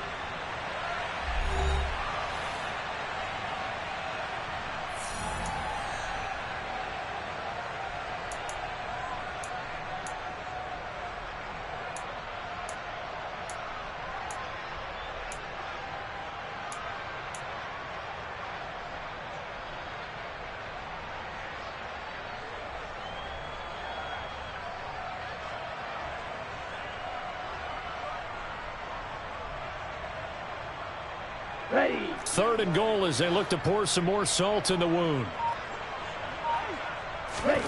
Ready. 3rd and goal as they look to pour some more salt in the wound. Ready.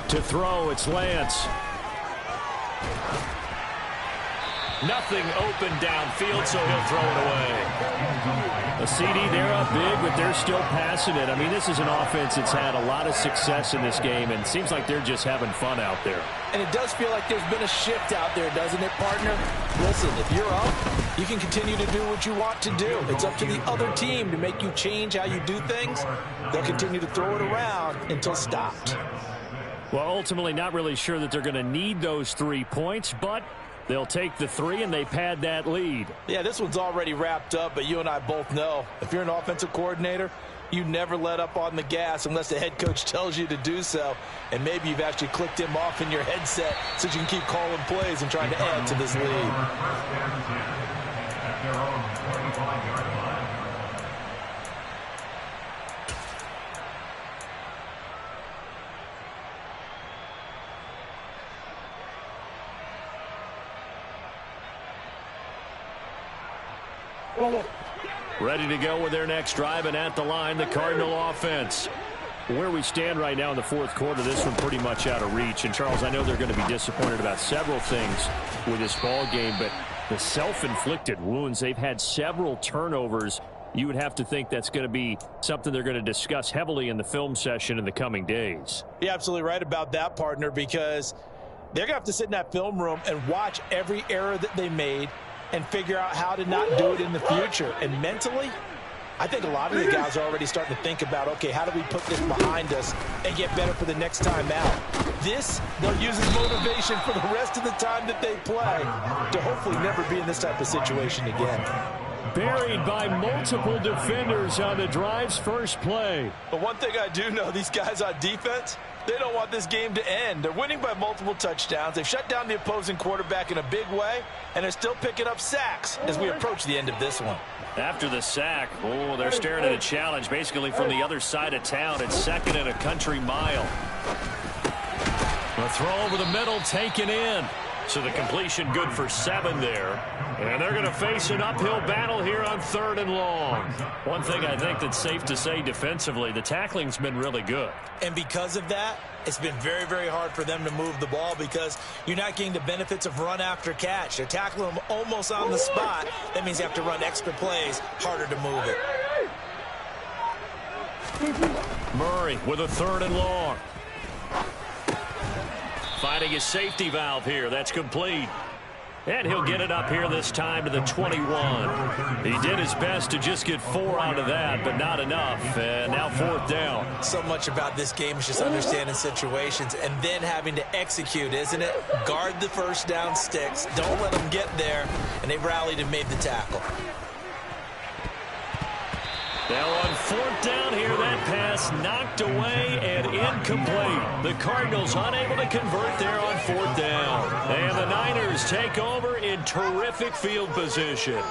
To throw, it's Lance. Nothing open downfield, so he'll throw it away. A CD, they're up big, but they're still passing it. I mean, this is an offense that's had a lot of success in this game, and it seems like they're just having fun out there. And it does feel like there's been a shift out there, doesn't it, partner? Listen, if you're up, you can continue to do what you want to do. It's up to the other team to make you change how you do things. They'll continue to throw it around until stopped. Well, ultimately, not really sure that they're going to need those 3 points, but they'll take the 3 and they pad that lead. Yeah, this one's already wrapped up, but you and I both know if you're an offensive coordinator, you never let up on the gas unless the head coach tells you to do so. And maybe you've actually clicked him off in your headset so you can keep calling plays and trying to add to this lead. At their own 45-yard line. Ready to go with their next drive, and at the line, the Cardinal offense. Where we stand right now in the 4th quarter, this one pretty much out of reach. And, Charles, I know they're going to be disappointed about several things with this ball game, but the self-inflicted wounds, they've had several turnovers. You would have to think that's going to be something they're going to discuss heavily in the film session in the coming days. You're absolutely right about that, partner, because they're going to have to sit in that film room and watch every error that they made and figure out how to not do it in the future. And mentally, I think a lot of the guys are already starting to think about, okay, how do we put this behind us and get better for the next time out? This, they'll use as motivation for the rest of the time that they play to hopefully never be in this type of situation again. Buried by multiple defenders on the drive's first play. But one thing I do know, these guys on defense, they don't want this game to end. They're winning by multiple touchdowns. They've shut down the opposing quarterback in a big way, and they're still picking up sacks as we approach the end of this one. After the sack, they're staring at a challenge basically from the other side of town. It's 2nd and a country mile. A throw over the middle taken in. So the completion good for 7 there. And they're going to face an uphill battle here on 3rd and long. One thing I think that's safe to say defensively, the tackling's been really good. And because of that, it's been very, very hard for them to move the ball because you're not getting the benefits of run after catch. They're tackling them almost on the spot. That means you have to run extra plays, harder to move it. Murray with a 3rd and long. Finding his safety valve here. That's complete. And he'll get it up here this time to the 21. He did his best to just get 4 out of that, but not enough. And now 4th down. So much about this game is just understanding situations and then having to execute, isn't it? Guard the first down sticks. Don't let them get there. And they rallied and made the tackle. Now on 4th down here, that pass knocked away and incomplete. The Cardinals unable to convert there on 4th down. And the Niners take over in terrific field position.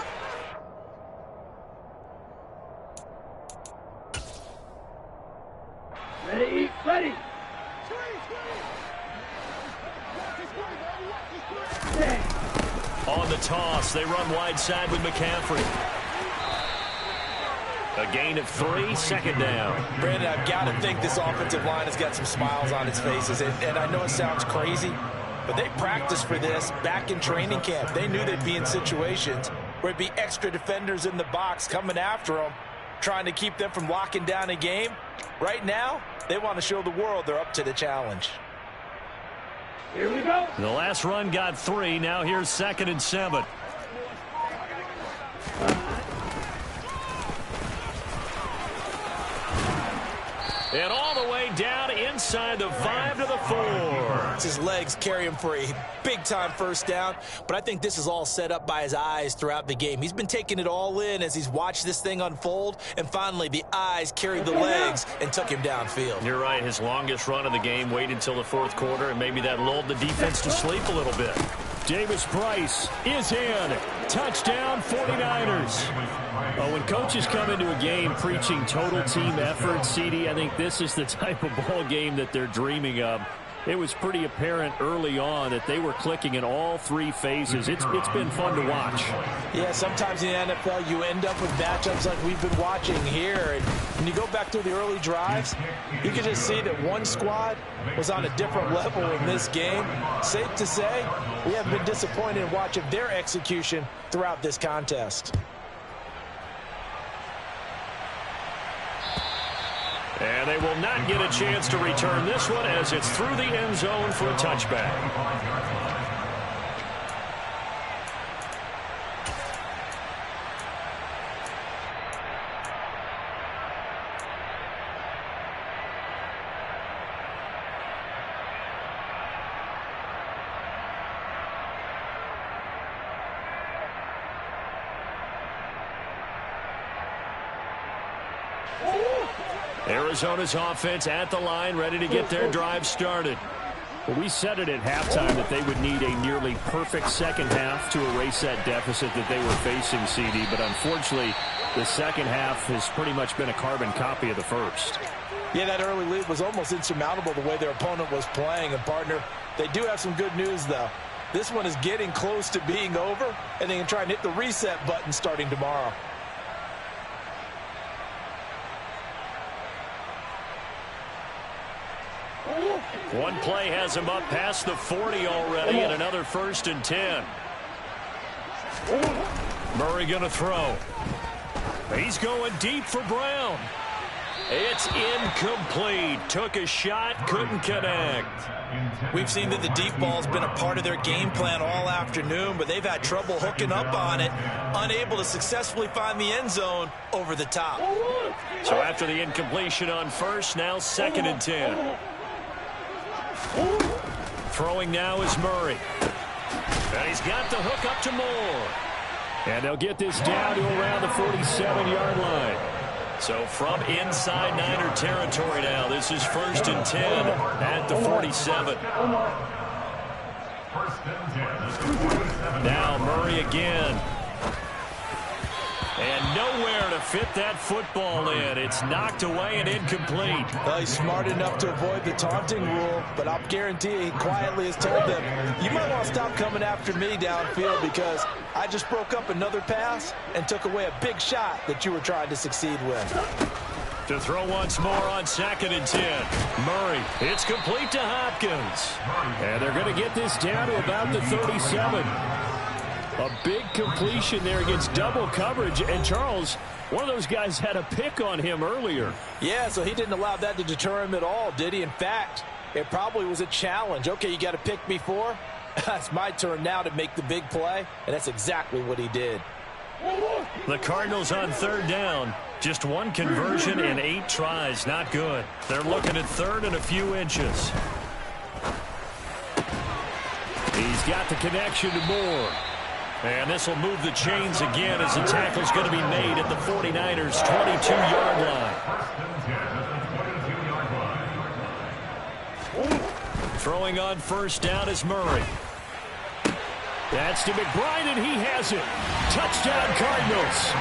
Ready, ready. On the toss, they run wide side with McCaffrey. A gain of 3, 2nd down. Brandon, I've got to think this offensive line has got some smiles on its faces. And I know it sounds crazy, but they practiced for this back in training camp. They knew they'd be in situations where it'd be extra defenders in the box coming after them, trying to keep them from locking down a game. Right now, they want to show the world they're up to the challenge. Here we go. The last run got 3. Now here's 2nd and 7. And all the way down inside the 5 to the 4. His legs carry him for a big-time first down, but I think this is all set up by his eyes throughout the game. He's been taking it all in as he's watched this thing unfold, and finally the eyes carried the legs and took him downfield. You're right. His longest run of the game waited until the 4th quarter, and maybe that lulled the defense to sleep a little bit. Davis Price is in. Touchdown, 49ers. When coaches come into a game preaching total team effort, CD, I think this is the type of ball game that they're dreaming of. It was pretty apparent early on that they were clicking in all 3 phases. It's been fun to watch. Yeah, sometimes in the NFL you end up with matchups like we've been watching here. And when you go back to the early drives, you can just see that one squad was on a different level in this game. Safe to say, we haven't been disappointed in watching their execution throughout this contest. And they will not get a chance to return this one as it's through the end zone for a touchback. Arizona's offense at the line, ready to get their drive started. Well, we said it at halftime that they would need a nearly perfect second half to erase that deficit that they were facing, CD. But unfortunately, the second half has pretty much been a carbon copy of the first. Yeah, that early lead was almost insurmountable the way their opponent was playing. And, partner, they do have some good news, though. This one is getting close to being over, and they can try and hit the reset button starting tomorrow. One play has him up past the 40 already, and another 1st and 10. Murray going to throw. He's going deep for Brown. It's incomplete. Took a shot, couldn't connect. We've seen that the deep ball's been a part of their game plan all afternoon, but they've had trouble hooking up on it, unable to successfully find the end zone over the top. So after the incompletion on 1st, now 2nd and 10. Throwing now is Murray. And he's got the hook up to Moore. And they'll get this down to around the 47-yard line. So from inside Niner territory now, this is 1st and 10 at the 47. Now Murray again. And nowhere to fit that football in. It's knocked away and incomplete. Well, he's smart enough to avoid the taunting rule, but I'll guarantee he quietly has told them, you might want to stop coming after me downfield because I just broke up another pass and took away a big shot that you were trying to succeed with. To throw once more on 2nd and 10. Murray, it's complete to Hopkins. And they're going to get this down to about the 37. A big completion there against double coverage. And Charles, one of those guys had a pick on him earlier. Yeah, so he didn't allow that to deter him at all, did he? In fact, it probably was a challenge. Okay, you got to pick me for. It's my turn now to make the big play, and that's exactly what he did. The Cardinals on third down. Just one conversion in 8 tries. Not good. They're looking at third and a few inches. He's got the connection to Moore. And this will move the chains again as the tackle's going to be made at the 49ers' 22-yard line. Throwing on first down is Murray. That's to McBride, and he has it. Touchdown, Cardinals.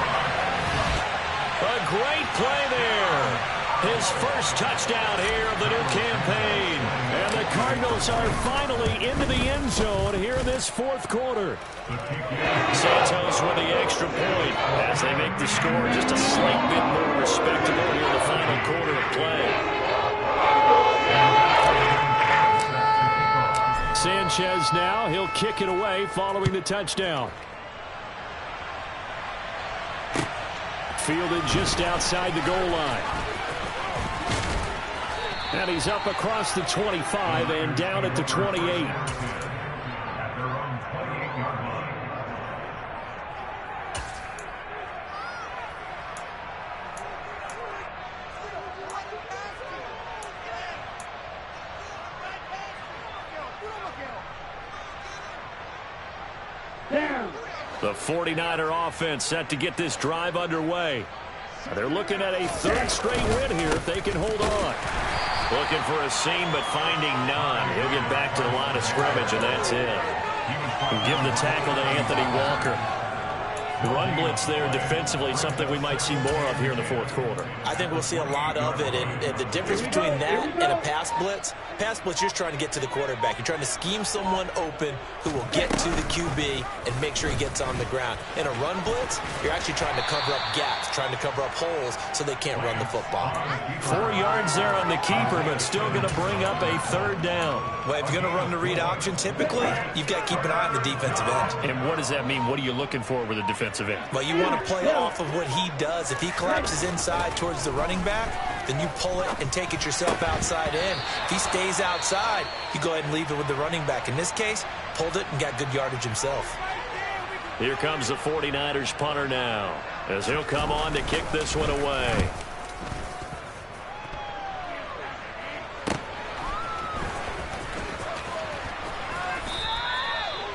A great play there. His first touchdown here of the new campaign. And the Cardinals are finally into the end zone here in this fourth quarter. Santos with the extra point as they make the score just a slight bit more respectable here in the final quarter of play. Sanchez now, he'll kick it away following the touchdown. Fielded just outside the goal line. And he's up across the 25 and down at the 28. At their own 28-yard line. The 49er offense set to get this drive underway. They're looking at a third straight win here if they can hold on. Looking for a seam, but finding none. He'll get back to the line of scrimmage, and that's it. He'll give the tackle to Anthony Walker. The run blitz there defensively, something we might see more of here in the fourth quarter. I think we'll see a lot of it, and the difference between that and a pass blitz, you're just trying to get to the quarterback. You're trying to scheme someone open who will get to the QB and make sure he gets on the ground. In a run blitz, you're actually trying to cover up gaps, trying to cover up holes so they can't run the football. 4 yards there on the keeper, but still going to bring up a third down. Well, if you're going to run the read option, typically, you've got to keep an eye on the defensive end. And what does that mean? What are you looking for with the defensive end? Well, you want to play off of what he does. If he collapses inside towards the running back, then you pull it and take it yourself outside in. If he stays outside, you go ahead and leave it with the running back. In this case, pulled it and got good yardage himself. Here comes the 49ers punter now, as he'll come on to kick this one away.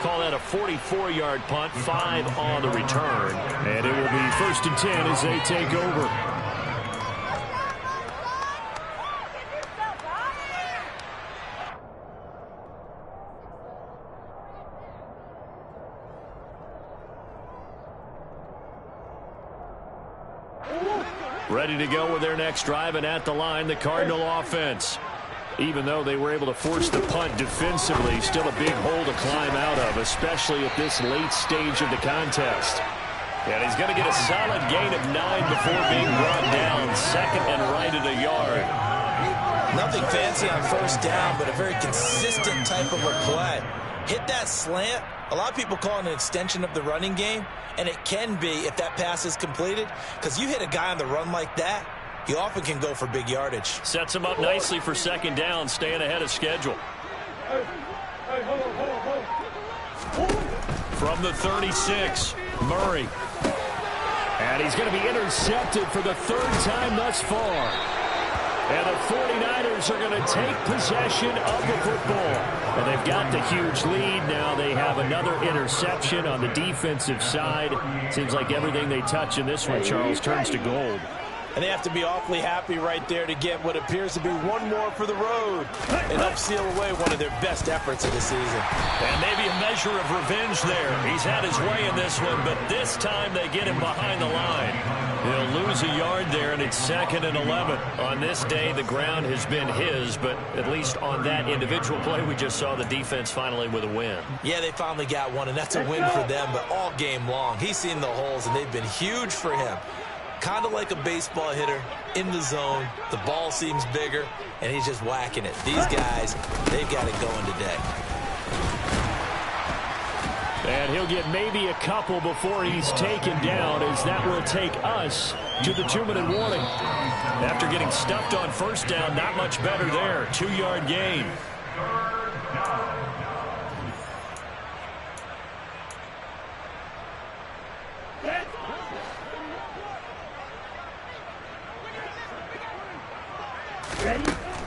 Call that a 44-yard punt, 5 on the return. And it will be 1st and 10 as they take over. Ready to go with their next drive, and at the line, the Cardinal offense. Even though they were able to force the punt defensively, still a big hole to climb out of, especially at this late stage of the contest. And he's going to get a solid gain of 9 before being brought down, 2nd and right at a yard. Nothing fancy on first down, but a very consistent type of a play. Hit that slant. A lot of people call it an extension of the running game, and it can be if that pass is completed, because you hit a guy on the run like that, you often can go for big yardage. Sets him up nicely for 2nd down, staying ahead of schedule. From the 36, Murray. And he's going to be intercepted for the 3rd time thus far. And the 49ers are going to take possession of the football. And they've got the huge lead. Now they have another interception on the defensive side. Seems like everything they touch in this one, Charles, turns to gold. And they have to be awfully happy right there to get what appears to be one more for the road and help seal away one of their best efforts of the season. And maybe a measure of revenge there. He's had his way in this one, but this time they get him behind the line. He'll lose a yard there, and it's 2nd and 11. On this day, the ground has been his, but at least on that individual play, we just saw the defense finally with a win. Yeah, they finally got one, and that's a win for them, but all game long, he's seen the holes, and they've been huge for him. Kind of like a baseball hitter in the zone. The ball seems bigger, and he's just whacking it. These guys, they've got it going today. And he'll get maybe a couple before he's taken down, as that will take us to the 2-minute warning. After getting stuffed on first down, not much better there. 2-yard gain.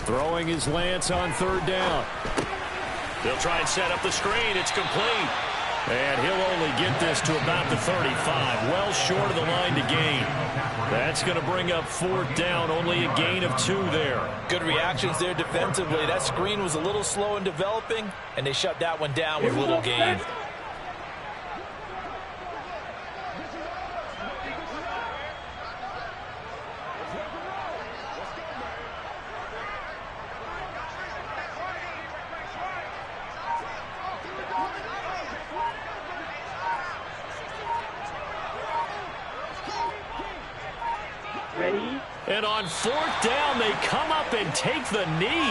Throwing his Lance on third down. They'll try and set up the screen. It's complete. And he'll only get this to about the 35. Well short of the line to gain. That's going to bring up fourth down. Only a gain of 2 there. Good reactions there defensively. That screen was a little slow in developing, and they shut that one down with little gain. And on fourth down, they come up and take the knee.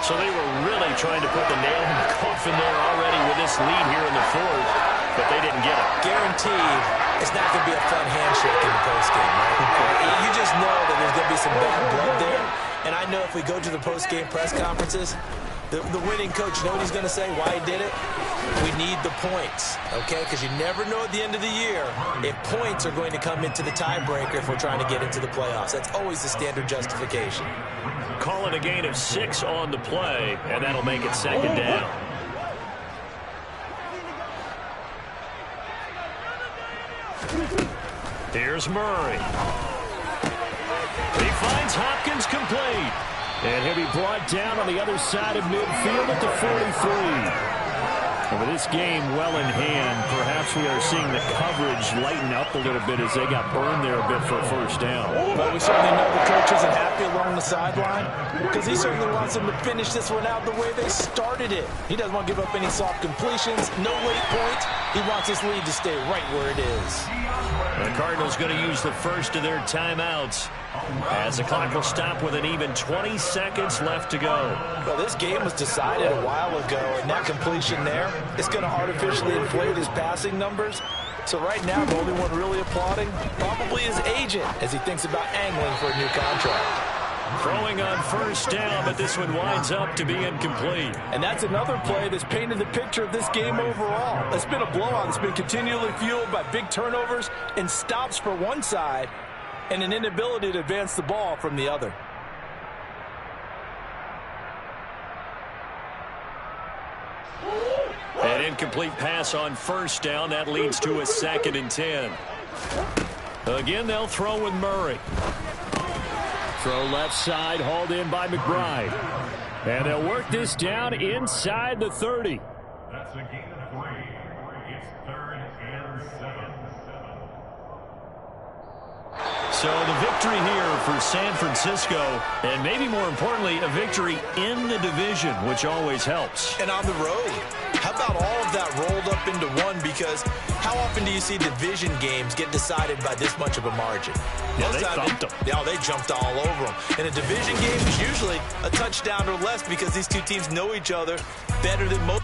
So they were really trying to put the nail in the coffin there already with this lead here in the fourth, but they didn't get it. Guaranteed, it's not going to be a fun handshake in the postgame, right? You just know that there's going to be some bad blood there. And I know if we go to the postgame press conferences, the winning coach, you know what he's going to say, why he did it? We need the points, okay? Because you never know at the end of the year if points are going to come into the tiebreaker if we're trying to get into the playoffs. That's always the standard justification. Calling a gain of 6 on the play, and that'll make it second down. Here's Murray. He finds Hopkins complete. And he'll be brought down on the other side of midfield at the 43. And with this game well in hand, perhaps we are seeing the coverage lighten up a little bit as they got burned there a bit for a first down. But we certainly know the coach isn't happy along the sideline because he certainly wants them to finish this one out the way they started it. He doesn't want to give up any soft completions, no late points. He wants his lead to stay right where it is. The Cardinals going to use the first of their timeouts as the clock will stop with an even 20 seconds left to go. Well, this game was decided a while ago, and that completion there is going to artificially inflate his passing numbers. So right now, the only one really applauding probably his agent as he thinks about angling for a new contract. Throwing on first down, but this one winds up to be incomplete. And that's another play that's painted the picture of this game overall. It's been a blowout. It's been continually fueled by big turnovers and stops for one side and an inability to advance the ball from the other. An incomplete pass on first down. That leads to a 2nd and 10. Again, they'll throw with Murray. Throw left side, hauled in by McBride. And they'll work this down inside the 30. That's a gain of 3. It's 3rd and 7. So the victory here for San Francisco, and maybe more importantly, a victory in the division, which always helps. And on the road. How about all of that rolled up into one? Because how often do you see division games get decided by this much of a margin? Yeah, they thumped them. Yeah, they jumped all over them. And a division game is usually a touchdown or less because these two teams know each other better than most.